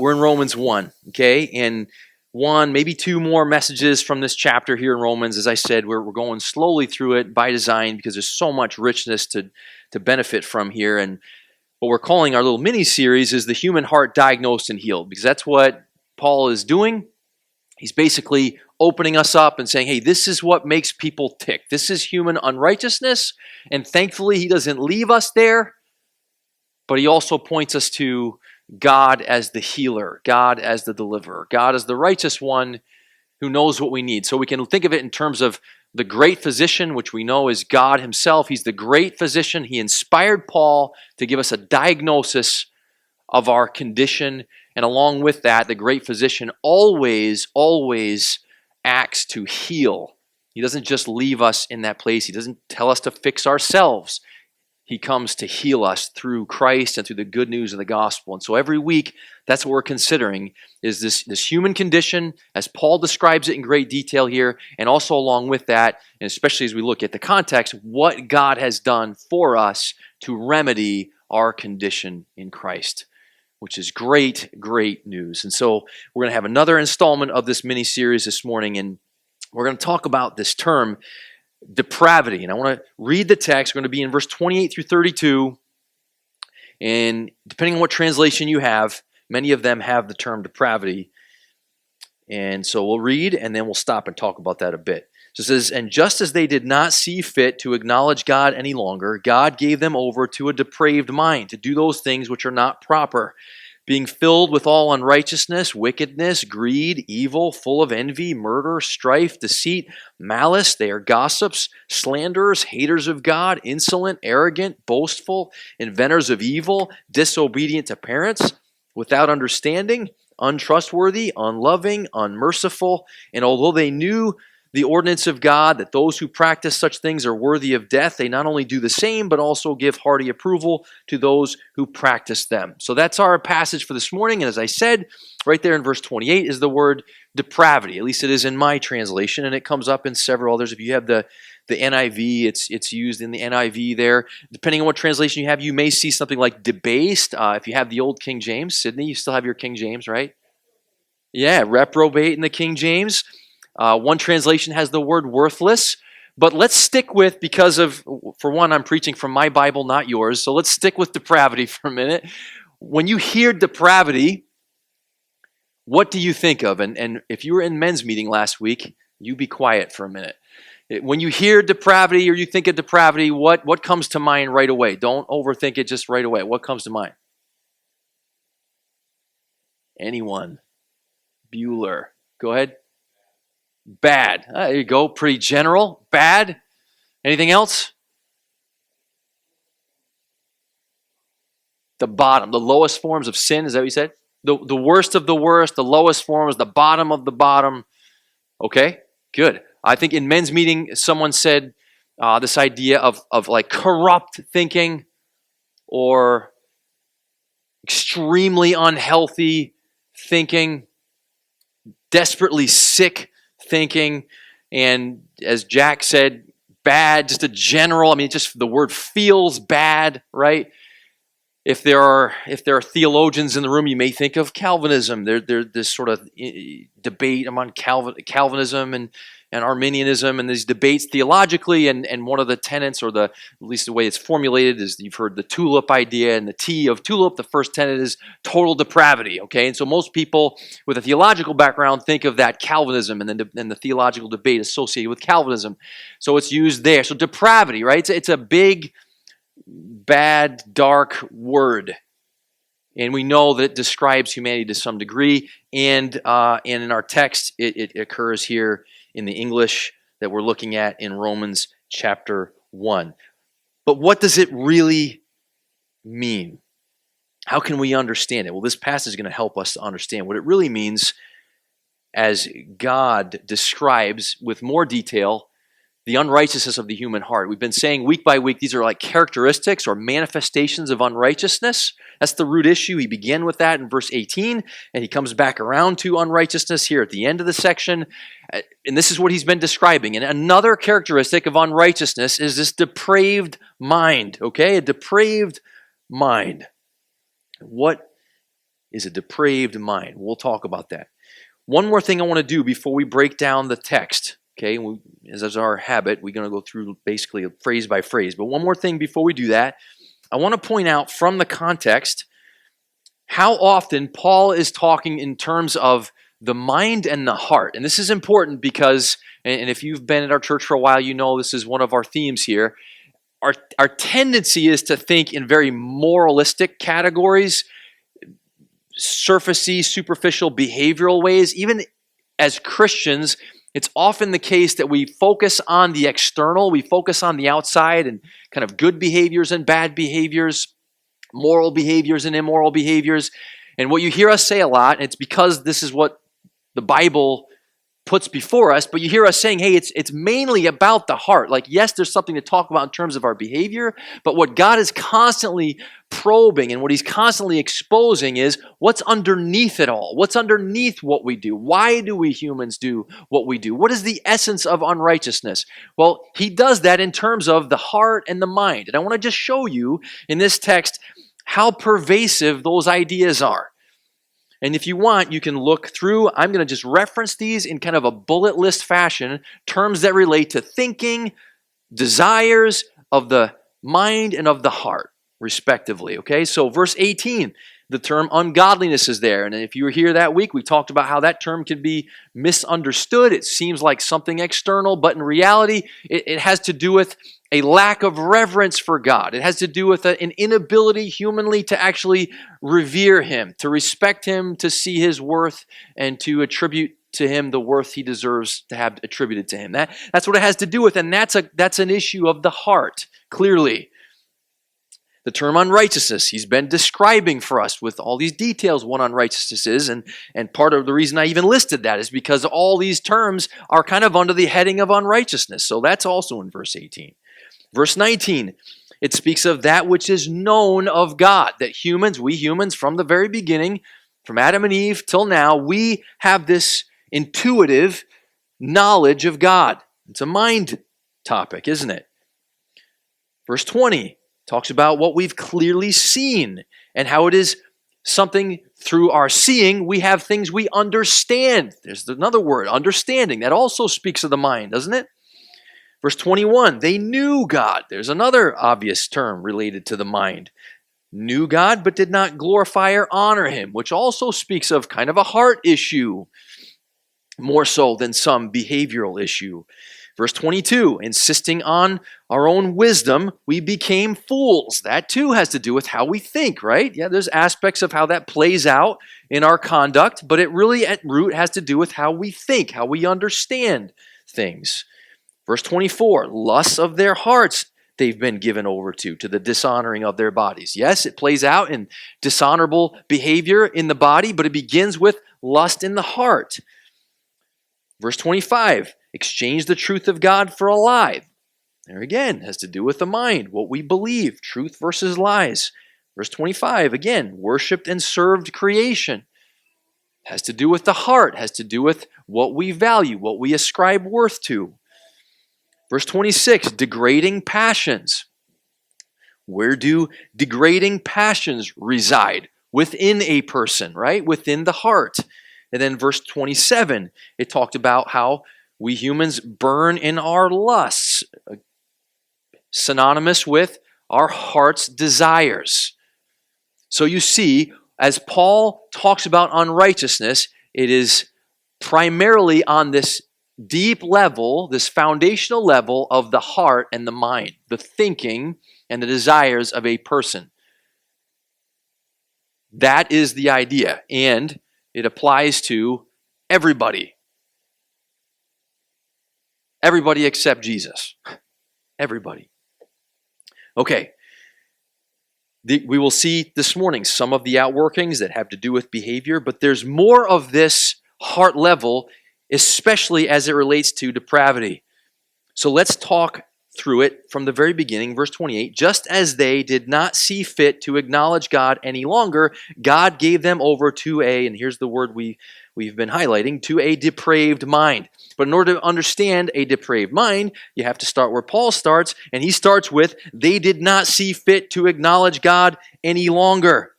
We're in Romans 1, okay? And one, maybe two more messages from this chapter here in Romans. As I said, we're going slowly through it by design because there's so much richness to benefit from here. And what we're calling our little mini-series is the human heart diagnosed and healed, because that's what Paul is doing. He's basically opening us up and saying, hey, this is what makes people tick. This is human unrighteousness. And thankfully, he doesn't leave us there, but he also points us to God as the healer, God as the deliverer, God as the righteous one who knows what we need. So we can think of it in terms of the great physician, which we know is God himself. He's the great physician. He inspired Paul to give us a diagnosis of our condition. And along with that, the great physician always acts to heal. He doesn't just leave us in that place. He doesn't tell us to fix ourselves. He comes to heal us through Christ and through the good news of the gospel. And so every week, that's what we're considering, is this human condition, as Paul describes it in great detail here, and also along with that, and especially as we look at the context, what God has done for us to remedy our condition in Christ, which is great news. And so we're going to have another installment of this mini-series this morning, and we're going to talk about this term, depravity. And I want to read the text. We're going to be in verse 28 through 32. And depending on what translation you have, many of them have the term depravity. And so we'll read, and then we'll stop and talk about that a bit. So it says, and just as they did not see fit to acknowledge God any longer, God gave them over to a depraved mind to do those things which are not proper, being filled with all unrighteousness, wickedness, greed, evil, full of envy, murder, strife, deceit, malice. They are gossips, slanderers, haters of God, insolent, arrogant, boastful, inventors of evil, disobedient to parents, without understanding, untrustworthy, unloving, unmerciful. And although they knew the ordinance of God, that those who practice such things are worthy of death, they not only do the same, but also give hearty approval to those who practice them. So that's our passage for this morning. And as I said, right there in verse 28 is the word depravity. At least it is in my translation, and it comes up in several others. If you have the NIV, it's used in the NIV there. Depending on what translation you have, you may see something like debased. If you have the old King James, Sydney, you still have your King James, right? Yeah, reprobate in the King James. One translation has the word worthless, but let's stick with, for one, I'm preaching from my Bible, not yours, so let's stick with depravity for a minute. When you hear depravity, what do you think of? And if you were in men's meeting last week, you be quiet for a minute. When you hear depravity or you think of depravity, what comes to mind right away? Don't overthink it, just right away. What comes to mind? Anyone? Bueller. Go ahead. Bad. There you go. Pretty general. Bad. Anything else? The bottom. The lowest forms of sin. Is that what you said? The worst of the worst. The lowest forms. The bottom of the bottom. Okay. Good. I think in men's meeting, someone said this idea of like corrupt thinking or extremely unhealthy thinking, desperately sick thinking, and as Jack said, bad, just a general, just the word feels bad, right? If there are theologians in the room, you may think of Calvinism. There's this sort of debate among Calvinism and Arminianism, and these debates theologically, and one of the tenets, or at least the way it's formulated, is you've heard the tulip idea, and the T of tulip, the first tenet is total depravity, okay? And so most people with a theological background think of that Calvinism, and then the theological debate associated with Calvinism. So it's used there. So depravity, right? It's a big, bad, dark word. And we know that it describes humanity to some degree, and in our text, it occurs here in the English that we're looking at in Romans chapter 1. But what does it really mean? How can we understand it? Well, this passage is going to help us to understand what it really means as God describes with more detail the unrighteousness of the human heart. We've been saying week by week, these are like characteristics or manifestations of unrighteousness. That's the root issue. He began with that in verse 18, and he comes back around to unrighteousness here at the end of the section. And this is what he's been describing. And another characteristic of unrighteousness is this depraved mind, okay? A depraved mind. What is a depraved mind. We'll talk about that. One more thing I want to do before we break down the text. Okay, as is our habit, we're going to go through basically phrase by phrase. But one more thing before we do that, I want to point out from the context how often Paul is talking in terms of the mind and the heart. And this is important because, and if you've been at our church for a while, you know this is one of our themes here. Our tendency is to think in very moralistic categories, surfacey, superficial, behavioral ways. Even as Christians, it's often the case that we focus on the external, we focus on the outside and kind of good behaviors and bad behaviors, moral behaviors and immoral behaviors. And what you hear us say a lot, and it's because this is what the Bible puts before us, but you hear us saying, hey, it's mainly about the heart. Like, yes, there's something to talk about in terms of our behavior, but what God is constantly probing and what he's constantly exposing is what's underneath it all. What's underneath what we do? Why do we humans do what we do? What is the essence of unrighteousness? Well, he does that in terms of the heart and the mind. And I want to just show you in this text how pervasive those ideas are. And if you want, you can look through. I'm going to just reference these in kind of a bullet list fashion, terms that relate to thinking, desires of the mind and of the heart, respectively. Okay, so verse 18, the term ungodliness is there. And if you were here that week, we talked about how that term can be misunderstood. It seems like something external, but in reality, it has to do with a lack of reverence for God. It has to do with an inability humanly to actually revere him, to respect him, to see his worth, and to attribute to him the worth he deserves to have attributed to him. That's what it has to do with, and that's an issue of the heart, clearly. The term unrighteousness, he's been describing for us with all these details what unrighteousness is, and part of the reason I even listed that is because all these terms are kind of under the heading of unrighteousness. So that's also in verse 18. Verse 19, it speaks of that which is known of God, that we humans from the very beginning, from Adam and Eve till now, we have this intuitive knowledge of God. It's a mind topic, isn't it? Verse 20 talks about what we've clearly seen and how it is something through our seeing, we have things we understand. There's another word, understanding. That also speaks of the mind, doesn't it? Verse 21, they knew God. There's another obvious term related to the mind. Knew God, but did not glorify or honor him, which also speaks of kind of a heart issue, more so than some behavioral issue. Verse 22, insisting on our own wisdom, we became fools. That too has to do with how we think, right? Yeah, there's aspects of how that plays out in our conduct, but it really at root has to do with how we think, how we understand things. Verse 24, lusts of their hearts they've been given over to the dishonoring of their bodies. Yes, it plays out in dishonorable behavior in the body, but it begins with lust in the heart. Verse 25, exchange the truth of God for a lie. There again, has to do with the mind, what we believe, truth versus lies. Verse 25, again, worshipped and served creation. Has to do with the heart, has to do with what we value, what we ascribe worth to. Verse 26, degrading passions. Where do degrading passions reside? Within a person, right? Within the heart. And then verse 27, it talked about how we humans burn in our lusts, synonymous with our heart's desires. So you see, as Paul talks about unrighteousness, it is primarily on this deep level, this foundational level of the heart and the mind, the thinking and the desires of a person. That is the idea, and it applies to everybody. Everybody except Jesus. Everybody. Okay. We will see this morning some of the outworkings that have to do with behavior, but there's more of this heart level, especially as it relates to depravity. So let's talk through it from the very beginning. Verse 28, just as they did not see fit to acknowledge God any longer, God gave them over to and here's the word we've been highlighting, to a depraved mind. But in order to understand a depraved mind, you have to start where Paul starts, and he starts with, they did not see fit to acknowledge God any longer.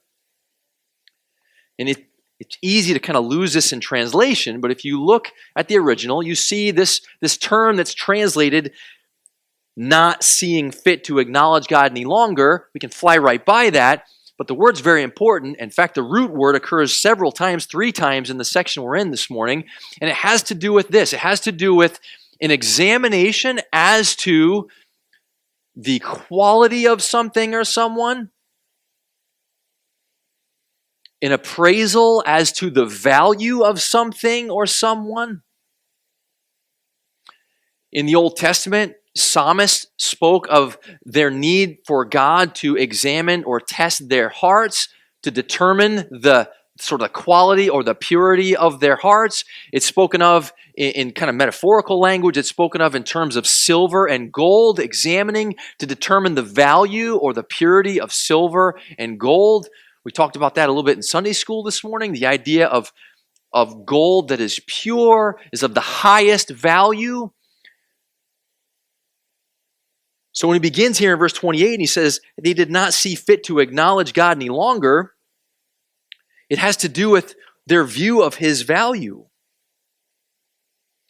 And it's easy to kind of lose this in translation, but if you look at the original, you see this term that's translated not seeing fit to acknowledge God any longer. We can fly right by that, but the word's very important. In fact, the root word occurs several times, 3 times in the section we're in this morning, and it has to do with this. It has to do with an examination as to the quality of something or someone, an appraisal as to the value of something or someone. In the Old Testament, psalmists spoke of their need for God to examine or test their hearts to determine the sort of quality or the purity of their hearts. It's spoken of in kind of metaphorical language. It's spoken of in terms of silver and gold, examining to determine the value or the purity of silver and gold. We talked about that a little bit in Sunday school this morning. The idea of gold that is pure, is of the highest value. So when he begins here in verse 28 and he says, they did not see fit to acknowledge God any longer, it has to do with their view of his value.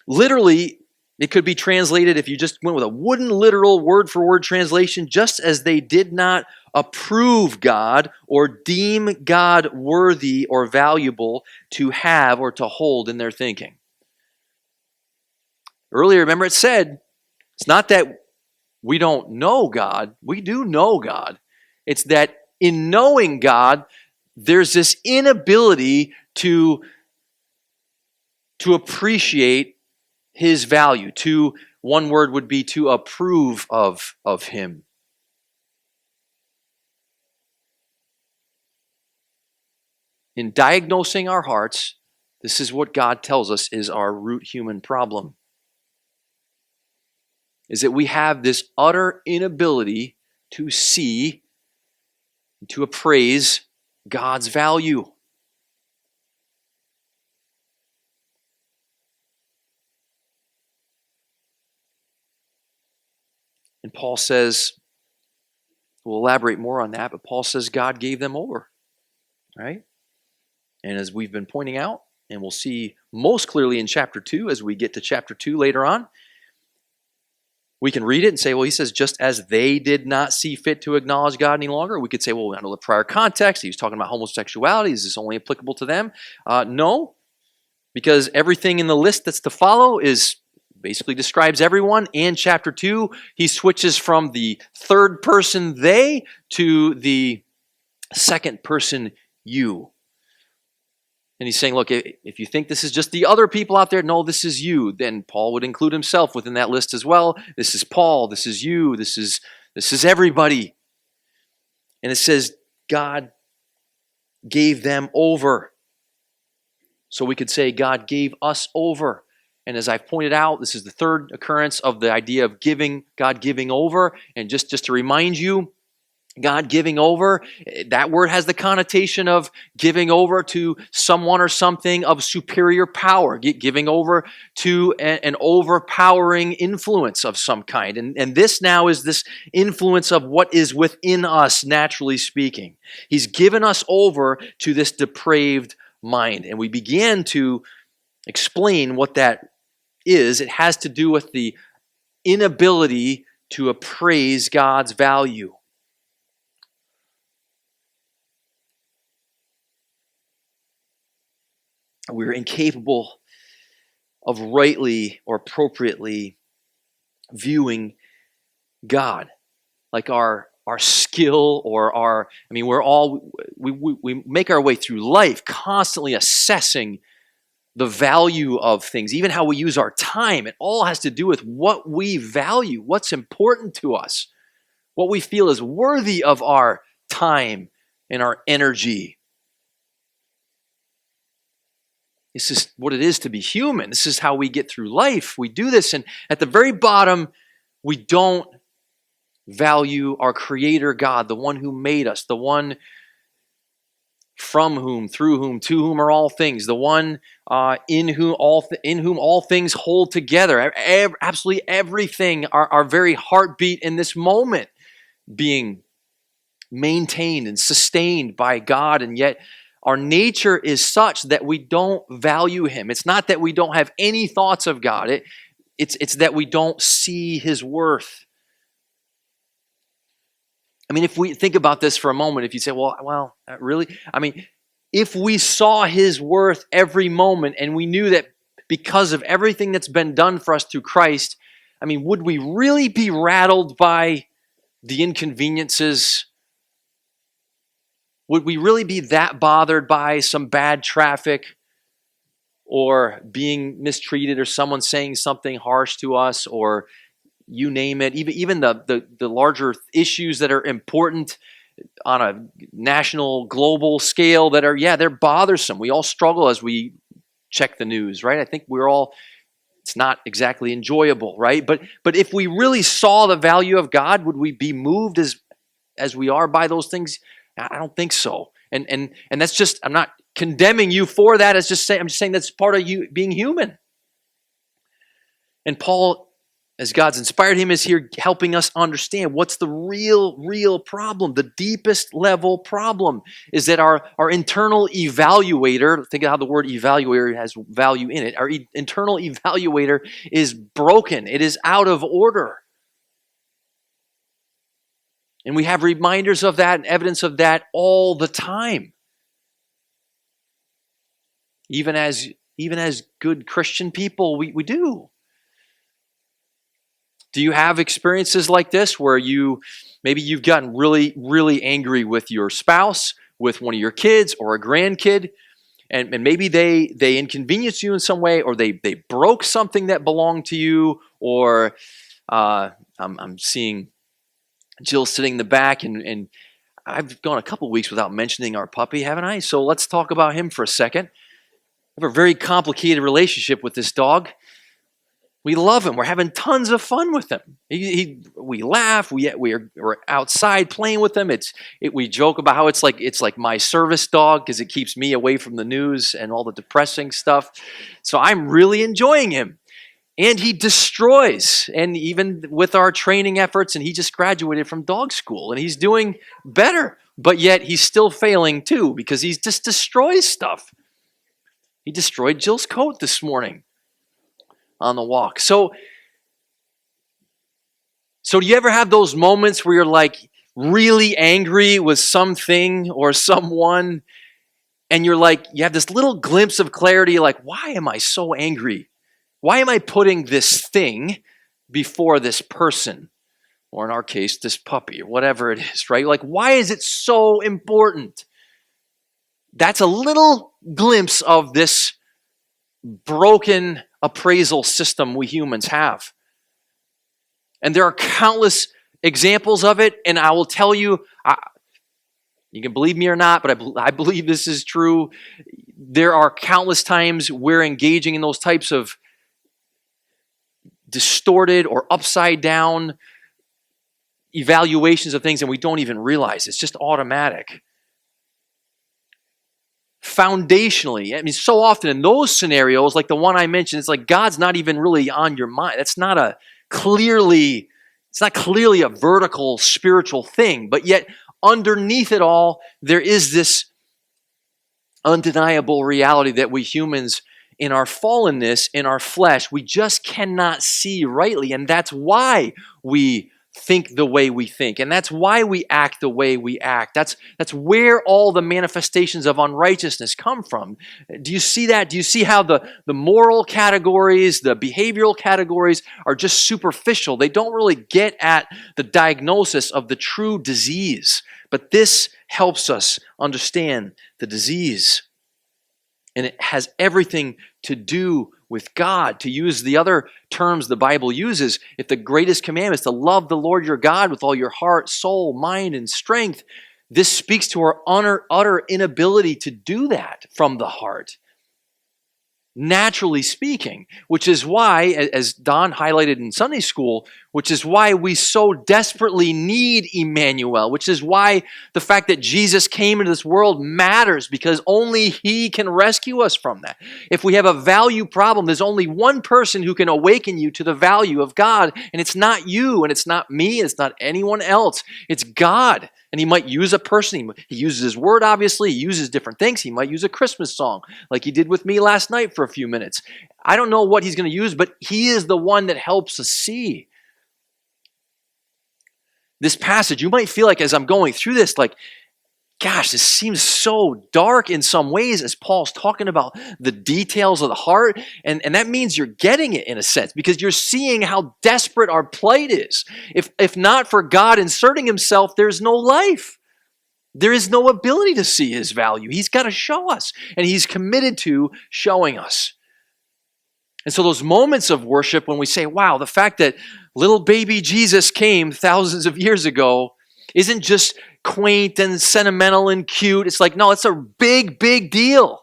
Literally, it could be translated, if you just went with a wooden literal word-for-word translation, just as they did not approve God or deem God worthy or valuable to have or to hold in their thinking. Earlier, remember it said, it's not that we don't know God. We do know God. It's that in knowing God, there's this inability to appreciate his value. One word would be to approve of him. In diagnosing our hearts, this is what God tells us is our root human problem. Is that we have this utter inability to see, to appraise God's value. And Paul says, we'll elaborate more on that, but Paul says God gave them over, right? And as we've been pointing out, and we'll see most clearly in chapter 2 as we get to chapter 2 later on, we can read it and say, well, he says, just as they did not see fit to acknowledge God any longer. We could say, well, I know the prior context. He was talking about homosexuality. Is this only applicable to them? No, because everything in the list that's to follow basically describes everyone. And chapter 2, he switches from the third person they to the second person you. And he's saying, look, if you think this is just the other people out there, no, this is you. Then Paul would include himself within that list as well. This is Paul. This is you. This is everybody. And it says God gave them over. So we could say God gave us over. And as I've pointed out, this is the third occurrence of the idea of God giving over. And just to remind you, God giving over, that word has the connotation of giving over to someone or something of superior power, giving over to an overpowering influence of some kind. And this now is this influence of what is within us, naturally speaking. He's given us over to this depraved mind. And we began to explain what that is. It has to do with the inability to appraise God's value. We're incapable of rightly or appropriately viewing God. Like our skill or we make our way through life constantly assessing the value of things, even how we use our time. It all has to do with what we value, what's important to us, what we feel is worthy of our time and our energy. This is what it is to be human. This is how we get through life. We do this, and at the very bottom, we don't value our Creator God, the one who made us, the one from whom, through whom, to whom are all things, the one in whom all things hold together. Absolutely everything, our very heartbeat in this moment, being maintained and sustained by God, and yet Our nature is such that we don't value him. It's not that we don't have any thoughts of God. It's that we don't see his worth. I mean, if we think about this for a moment, if you say, well, really? I mean, if we saw his worth every moment and we knew that because of everything that's been done for us through Christ, I mean, would we really be rattled by the inconveniences? Would we really be that bothered by some bad traffic or being mistreated or someone saying something harsh to us or you name it, even the larger issues that are important on a national, global scale that are, they're bothersome. We all struggle as we check the news, right? I think it's not exactly enjoyable, right? But if we really saw the value of God, would we be moved as we are by those things? I don't think so. And that's just, I'm not condemning you for that. I'm just saying that's part of you being human. And Paul, as God's inspired him, is here helping us understand what's the real problem. The deepest level problem is that our internal evaluator, think of how the word evaluator has value in it. Our internal evaluator is broken. It is out of order. And we have reminders of that and evidence of that all the time. Even as good Christian people, we do. Do you have experiences like this where maybe you've gotten really, really angry with your spouse, with one of your kids or a grandkid, and maybe they inconvenienced you in some way, or they broke something that belonged to you, or I'm seeing Jill sitting in the back, and I've gone a couple weeks without mentioning our puppy, haven't I? So let's talk about him for a second. I have a very complicated relationship with this dog. We love him. We're having tons of fun with him. We laugh. We're outside playing with him. We joke about how it's like my service dog because it keeps me away from the news and all the depressing stuff. So I'm really enjoying him. And he destroys. And even with our training efforts, and he just graduated from dog school, and he's doing better. But yet he's still failing too because he just destroys stuff. He destroyed Jill's coat this morning on the walk. So do you ever have those moments where you're like really angry with something or someone, and you're like, you have this little glimpse of clarity, like, why am I so angry? Why am I putting this thing before this person? Or in our case, this puppy, or whatever it is, right? Like, why is it so important? That's a little glimpse of this broken appraisal system we humans have. And there are countless examples of it, and I will tell you, you can believe me or not, but I believe this is true. There are countless times we're engaging in those types of distorted or upside down evaluations of things, and we don't even realize it's just automatic. Foundationally, I mean, so often in those scenarios, like the one I mentioned, it's like God's not even really on your mind. It's not clearly a vertical spiritual thing, but yet underneath it all, there is this undeniable reality that we humans, in our fallenness, in our flesh, we just cannot see rightly, and that's why we think the way we think, and that's why we act the way we act. That's where all the manifestations of unrighteousness come from. Do you see that? Do you see how the moral categories, the behavioral categories are just superficial? They don't really get at the diagnosis of the true disease. But this helps us understand the disease. And it has everything to do with God. To use the other terms the Bible uses, if the greatest commandment is to love the Lord your God with all your heart, soul, mind, and strength, this speaks to our utter inability to do that from the heart, naturally speaking, which is why, as Don highlighted in Sunday school, which is why we so desperately need Emmanuel, which is why the fact that Jesus came into this world matters, because only He can rescue us from that. If we have a value problem, there's only one person who can awaken you to the value of God, and it's not you, and it's not me, and it's not anyone else. It's God. And he might use a person. He uses his word, obviously. He uses different things. He might use a Christmas song like he did with me last night for a few minutes. I don't know what he's going to use, but he is the one that helps us see. This passage, you might feel like as I'm going through this, like, gosh, this seems so dark in some ways as Paul's talking about the details of the heart. And that means you're getting it in a sense because you're seeing how desperate our plight is. If not for God inserting himself, there's no life. There is no ability to see his value. He's got to show us, and he's committed to showing us. And so those moments of worship when we say, wow, the fact that little baby Jesus came thousands of years ago isn't just quaint and sentimental and cute. It's like, no, it's a big, big deal.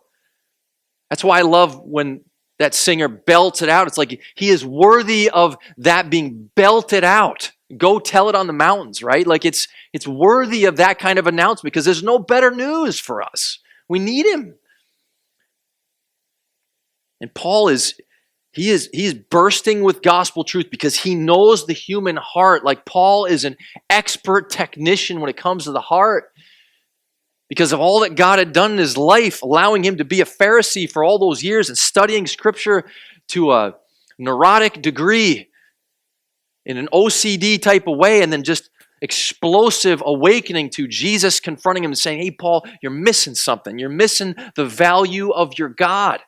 That's why I love when that singer belts it out. It's like he is worthy of that being belted out. Go tell it on the mountains, right? Like it's worthy of that kind of announcement because there's no better news for us. We need him. And Paul is bursting with gospel truth because he knows the human heart. Like Paul is an expert technician when it comes to the heart because of all that God had done in his life, allowing him to be a Pharisee for all those years and studying Scripture to a neurotic degree in an OCD type of way, and then just explosive awakening to Jesus confronting him and saying, hey, Paul, you're missing something. You're missing the value of your God.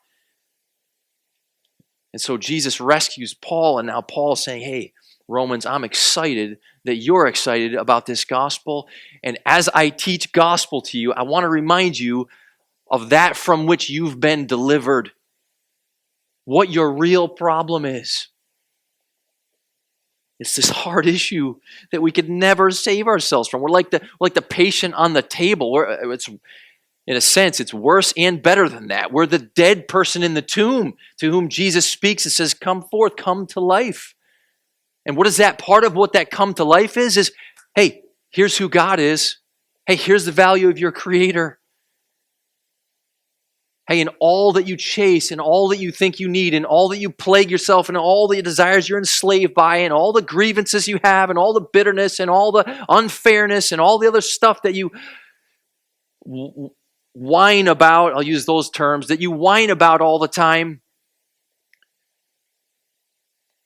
And so Jesus rescues Paul, and now Paul's saying, hey, Romans, I'm excited that you're excited about this gospel. And as I teach gospel to you, I want to remind you of that from which you've been delivered, what your real problem is. It's this hard issue that we could never save ourselves from. We're like the patient on the table. In a sense, it's worse and better than that. We're the dead person in the tomb to whom Jesus speaks and says, come forth, come to life. And what is that? Part of what that come to life is, hey, here's who God is. Hey, here's the value of your Creator. Hey, in all that you chase, and all that you think you need, and all that you plague yourself, and all the desires you're enslaved by, and all the grievances you have, and all the bitterness, and all the unfairness, and all the other stuff that you whine about, I'll use those terms, that you whine about all the time.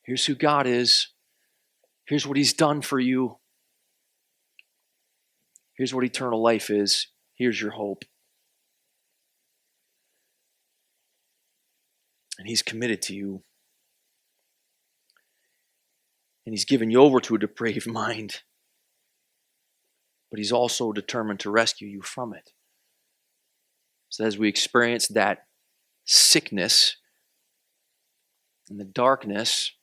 Here's who God is. Here's what he's done for you. Here's what eternal life is. Here's your hope. And he's committed to you. And he's given you over to a depraved mind. But he's also determined to rescue you from it. So as we experience that sickness and the darkness,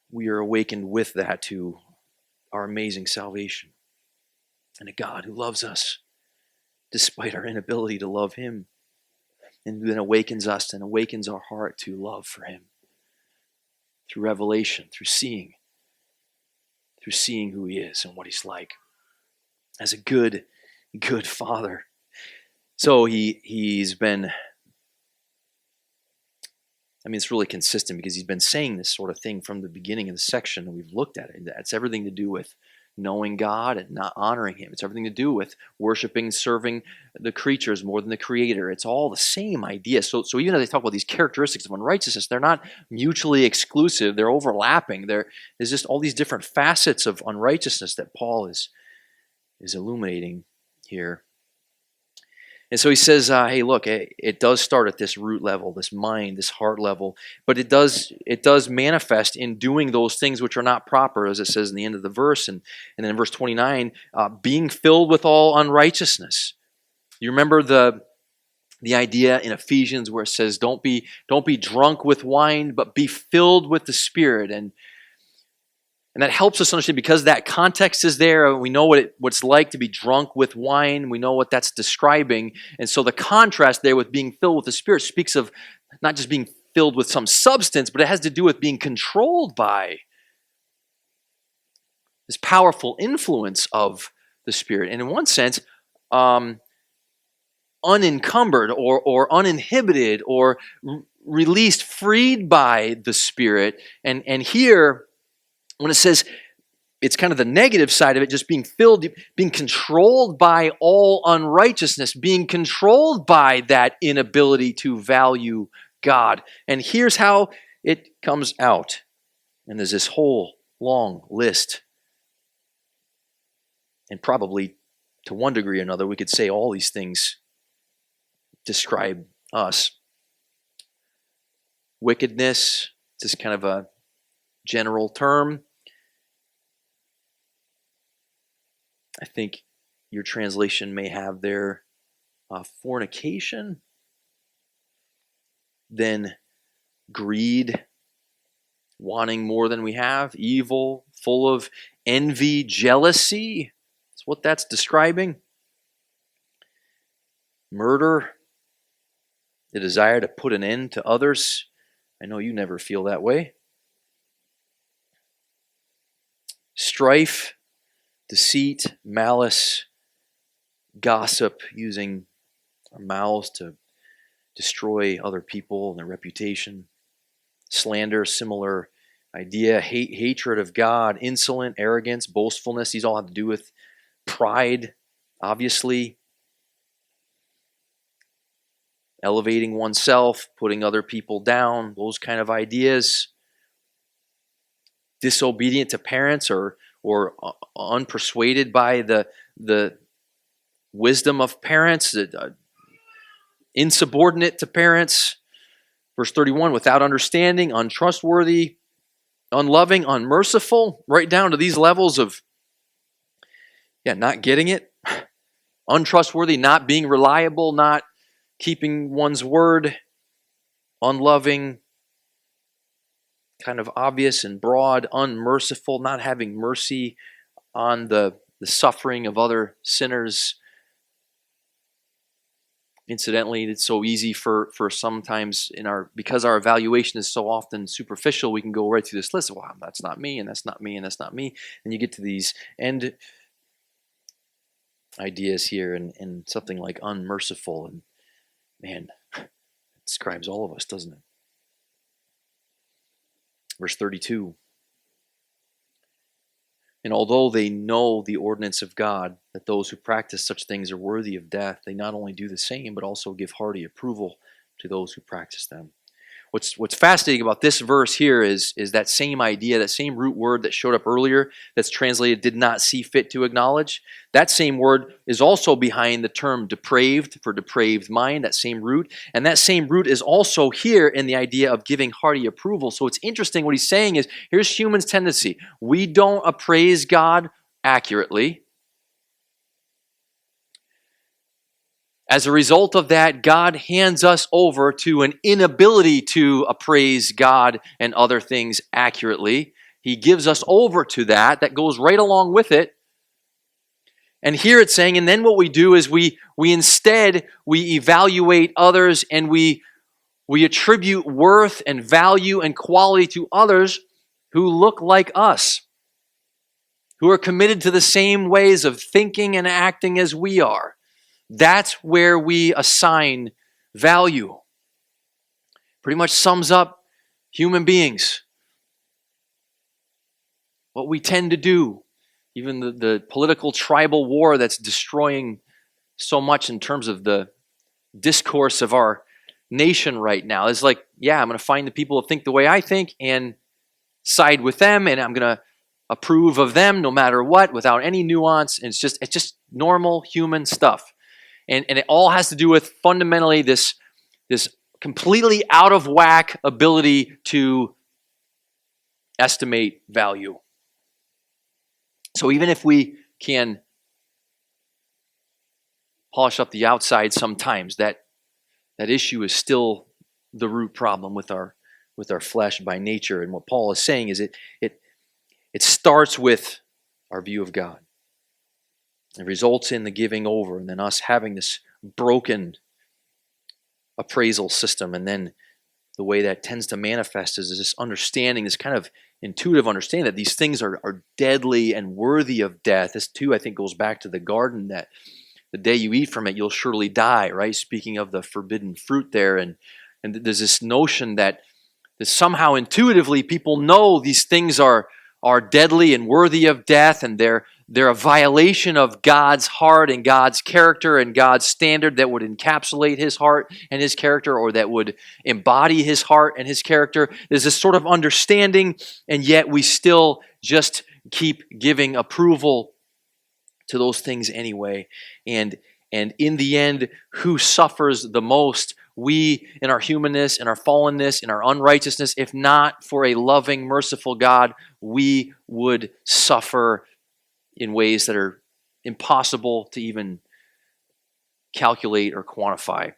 we are awakened with that to our amazing salvation and a God who loves us despite our inability to love him, and who then awakens us and awakens our heart to love for him through revelation, through seeing who he is and what he's like as a good Father. So he's been, it's really consistent because he's been saying this sort of thing from the beginning of the section, and we've looked at it. It's everything to do with knowing God and not honoring him. It's everything to do with worshiping, serving the creatures more than the Creator. It's all the same idea. So even as they talk about these characteristics of unrighteousness, they're not mutually exclusive. They're overlapping. There's just all these different facets of unrighteousness that Paul is illuminating here. And so he says, hey, look, it does start at this root level, this mind, this heart level, but it does manifest in doing those things which are not proper, as it says in the end of the verse, and then in verse 29, being filled with all unrighteousness. You remember the idea in Ephesians where it says, don't be drunk with wine, but be filled with the Spirit. And that helps us understand because that context is there. We know what it's like to be drunk with wine. We know what that's describing. And so the contrast there with being filled with the Spirit speaks of not just being filled with some substance, but it has to do with being controlled by this powerful influence of the Spirit. And in one sense, unencumbered or uninhibited or released, freed by the Spirit. And here, when it says it's kind of the negative side of it, just being filled, being controlled by all unrighteousness, being controlled by that inability to value God. And here's how it comes out. And there's this whole long list. And probably to one degree or another, we could say all these things describe us. Wickedness, just kind of a general term. I think your translation may have there fornication, then greed, wanting more than we have, evil, full of envy, jealousy. That's what that's describing. Murder, the desire to put an end to others. I know you never feel that way. Strife, deceit, malice, gossip, using our mouths to destroy other people and their reputation. Slander, similar idea. Hatred of God, insolent, arrogance, boastfulness. These all have to do with pride, obviously. Elevating oneself, putting other people down, those kind of ideas. Disobedient to parents or unpersuaded by the wisdom of parents, insubordinate to parents. Verse 31, without understanding, untrustworthy, unloving, unmerciful, right down to these levels of, not getting it, untrustworthy, not being reliable, not keeping one's word, unloving, kind of obvious and broad, unmerciful, not having mercy on the suffering of other sinners. Incidentally, it's so easy for sometimes because our evaluation is so often superficial, we can go right through this list. Wow, that's not me, and that's not me, and that's not me. And you get to these end ideas here, and something like unmerciful, and man, it describes all of us, doesn't it? Verse 32. And although they know the ordinance of God, that those who practice such things are worthy of death, they not only do the same, but also give hearty approval to those who practice them. What's fascinating about this verse here is that same idea, that same root word that showed up earlier, that's translated did not see fit to acknowledge. That same word is also behind the term depraved, for depraved mind, that same root. And that same root is also here in the idea of giving hearty approval. So it's interesting, what he's saying is, here's human's tendency. We don't appraise God accurately. As a result of that, God hands us over to an inability to appraise God and other things accurately. He gives us over to that. That goes right along with it. And here it's saying, and then what we do is we instead evaluate others, and we attribute worth and value and quality to others who look like us, who are committed to the same ways of thinking and acting as we are. That's where we assign value. Pretty much sums up human beings. What we tend to do. Even the political tribal war that's destroying so much in terms of the discourse of our nation right now. It's like, I'm going to find the people who think the way I think and side with them, and I'm going to approve of them no matter what, without any nuance. And it's just normal human stuff. And it all has to do with fundamentally this completely out of whack ability to estimate value. So even if we can polish up the outside sometimes, that issue is still the root problem with our flesh by nature. And what Paul is saying is it starts with our view of God. It results in the giving over, and then us having this broken appraisal system. And then the way that tends to manifest is this understanding, this kind of intuitive understanding that these things are deadly and worthy of death. This too, I think, goes back to the garden, that the day you eat from it, you'll surely die, right? Speaking of the forbidden fruit there. And there's this notion that somehow intuitively people know these things are are deadly and worthy of death, and they're a violation of God's heart and God's character and God's standard that would encapsulate his heart and his character, or that would embody his heart and his character. There's this sort of understanding, and yet we still just keep giving approval to those things anyway. And in the end, who suffers the most? We, in our humanness, in our fallenness, in our unrighteousness, if not for a loving, merciful God, we would suffer in ways that are impossible to even calculate or quantify.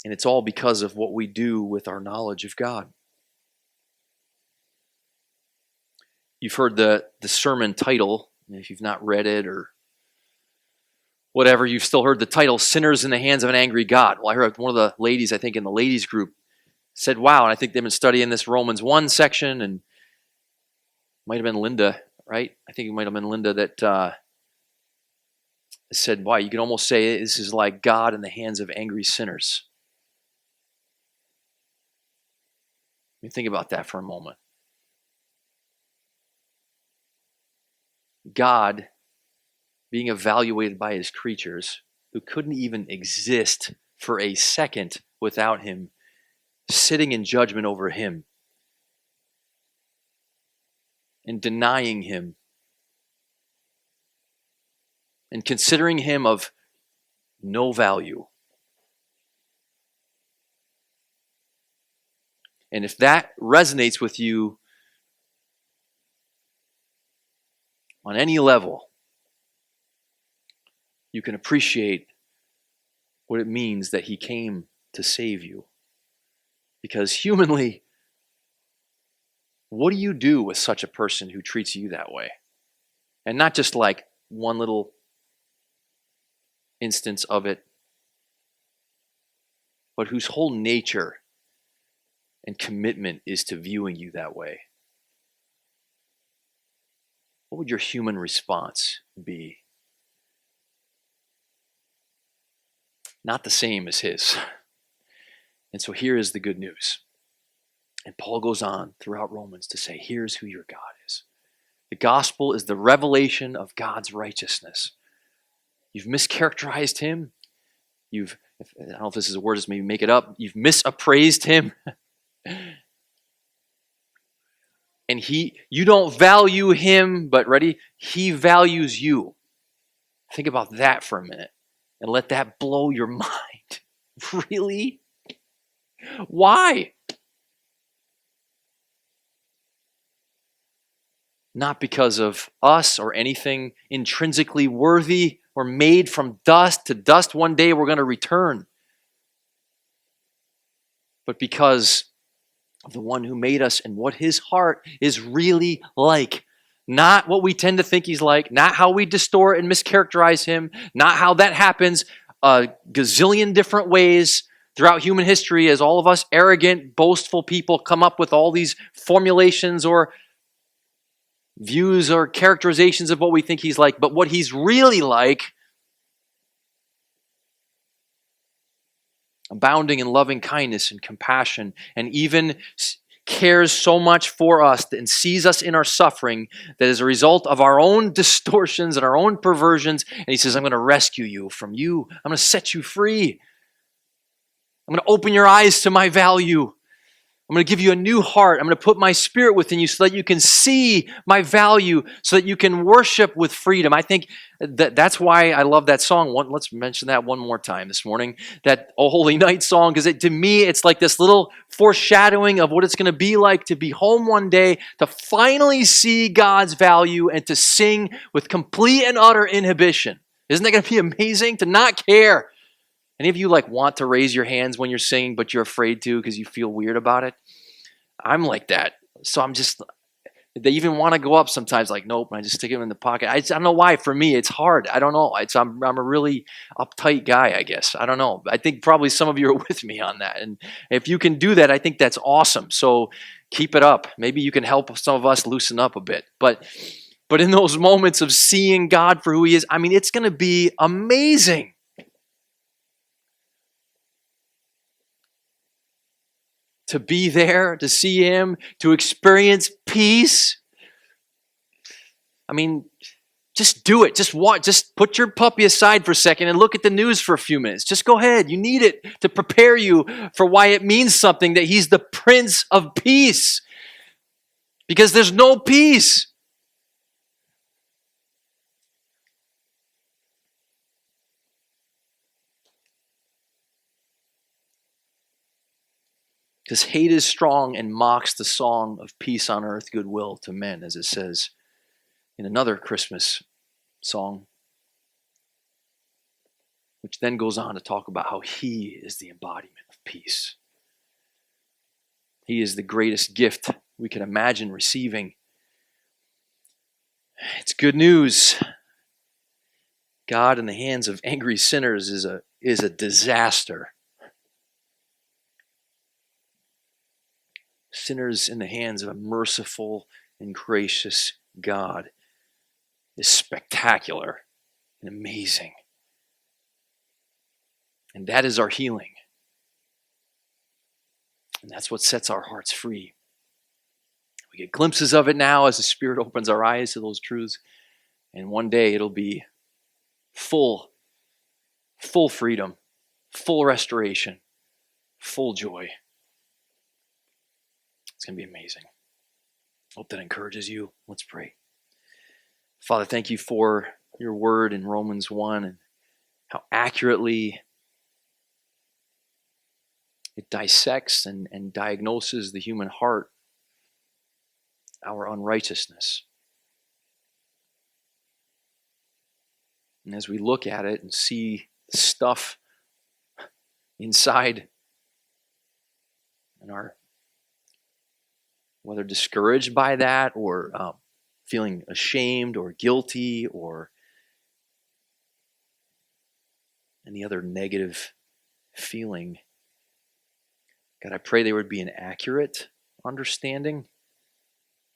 And it's all because of what we do with our knowledge of God. You've heard the sermon title, if you've not read it or whatever, you've still heard the title, Sinners in the Hands of an Angry God. Well, I heard one of the ladies, I think in the ladies group, said, wow, and I think they've been studying this Romans 1 section, and it might have been Linda, right? I think it might have been Linda that said, wow, you can almost say this is like God in the hands of angry sinners. Let me think about that for a moment. God being evaluated by his creatures, who couldn't even exist for a second without him, sitting in judgment over him and denying him and considering him of no value. And if that resonates with you on any level, you can appreciate what it means that he came to save you. Because humanly, what do you do with such a person who treats you that way? And not just like one little instance of it, but whose whole nature and commitment is to viewing you that way. What would your human response be? Not the same as his. And so here is the good news. And Paul goes on throughout Romans to say, here's who your God is. The gospel is the revelation of God's righteousness. You've mischaracterized him. I don't know if this is a word, just maybe make it up. You've misappraised him. And you don't value him, but ready? He values you. Think about that for a minute and let that blow your mind. Really? Why? Not because of us or anything intrinsically worthy. We're made from dust. To dust one day we're going to return. But because of the one who made us and what his heart is really like. Not what we tend to think he's like, not how we distort and mischaracterize him, not how that happens a gazillion different ways throughout human history as all of us arrogant, boastful people come up with all these formulations or views or characterizations of what we think he's like. But what he's really like, abounding in loving kindness and compassion, and even cares so much for us and sees us in our suffering that as a result of our own distortions and our own perversions, and he says, I'm going to rescue you from you. I'm going to set you free. I'm going to open your eyes to my value. I'm going to give you a new heart. I'm going to put my spirit within you so that you can see my value, so that you can worship with freedom. I think that's why I love that song. Let's mention that one more time this morning. That O Holy Night song, because to me, it's like this little foreshadowing of what it's going to be like to be home one day, to finally see God's value and to sing with complete and utter inhibition. Isn't that going to be amazing? To not care. Any of you want to raise your hands when you're singing, but you're afraid to because you feel weird about it? I'm like that. So they even want to go up sometimes, nope, I just stick them in the pocket. I don't know why. For me, it's hard. I don't know. I'm a really uptight guy, I guess. I don't know. I think probably some of you are with me on that. And if you can do that, I think that's awesome. So keep it up. Maybe you can help some of us loosen up a bit. But in those moments of seeing God for who he is, it's going to be amazing. to be there, to see him, to experience peace. I mean, just do it. Just put your puppy aside for a second and look at the news for a few minutes. Just go ahead. You need it to prepare you for why it means something that he's the Prince of Peace. Because there's no peace. Because hate is strong and mocks the song of peace on earth, goodwill to men, as it says in another Christmas song, which then goes on to talk about how he is the embodiment of peace. He is the greatest gift we can imagine receiving. It's good news. God in the hands of angry sinners is a disaster. Sinners in the hands of a merciful and gracious God is spectacular and amazing. And that is our healing. And that's what sets our hearts free. We get glimpses of it now as the Spirit opens our eyes to those truths. And one day it'll be full freedom, full restoration, full joy. It's going to be amazing. Hope that encourages you. Let's pray. Father, thank you for your word in Romans 1 and how accurately it dissects and diagnoses the human heart, our unrighteousness. And as we look at it and see the stuff inside and are whether discouraged by that or feeling ashamed or guilty or any other negative feeling, God, I pray there would be an accurate understanding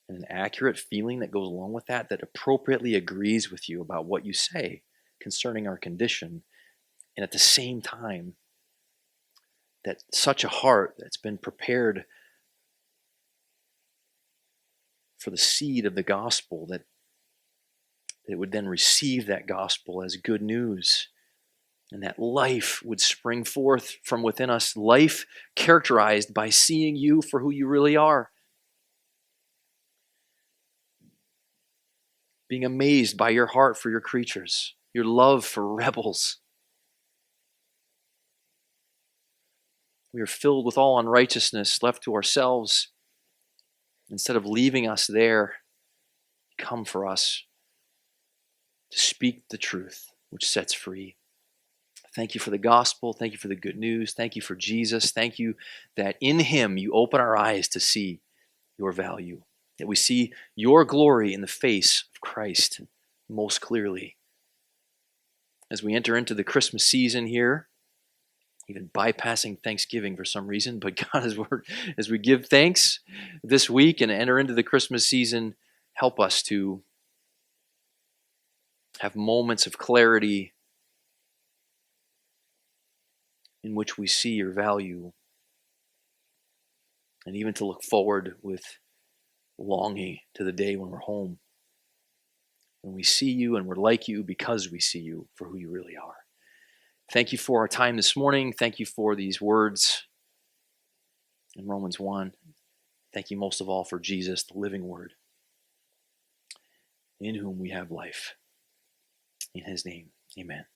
and an accurate feeling that goes along with that appropriately agrees with you about what you say concerning our condition, and at the same time, that such a heart that's been prepared for the seed of the gospel, that it would then receive that gospel as good news, and that life would spring forth from within us, life characterized by seeing you for who you really are, being amazed by your heart for your creatures, your love for rebels. We are filled with all unrighteousness, left to ourselves. Instead of leaving us there, come for us to speak the truth, which sets free. Thank you for the gospel. Thank you for the good news. Thank you for Jesus. Thank you that in him you open our eyes to see your value, that we see your glory in the face of Christ most clearly. As we enter into the Christmas season here, even bypassing Thanksgiving for some reason, but God, as we give thanks this week and enter into the Christmas season, help us to have moments of clarity in which we see your value, and even to look forward with longing to the day when we're home, when we see you and we're like you because we see you for who you really are. Thank you for our time this morning. Thank you for these words in Romans 1. Thank you most of all for Jesus, the living word, in whom we have life. In his name, amen.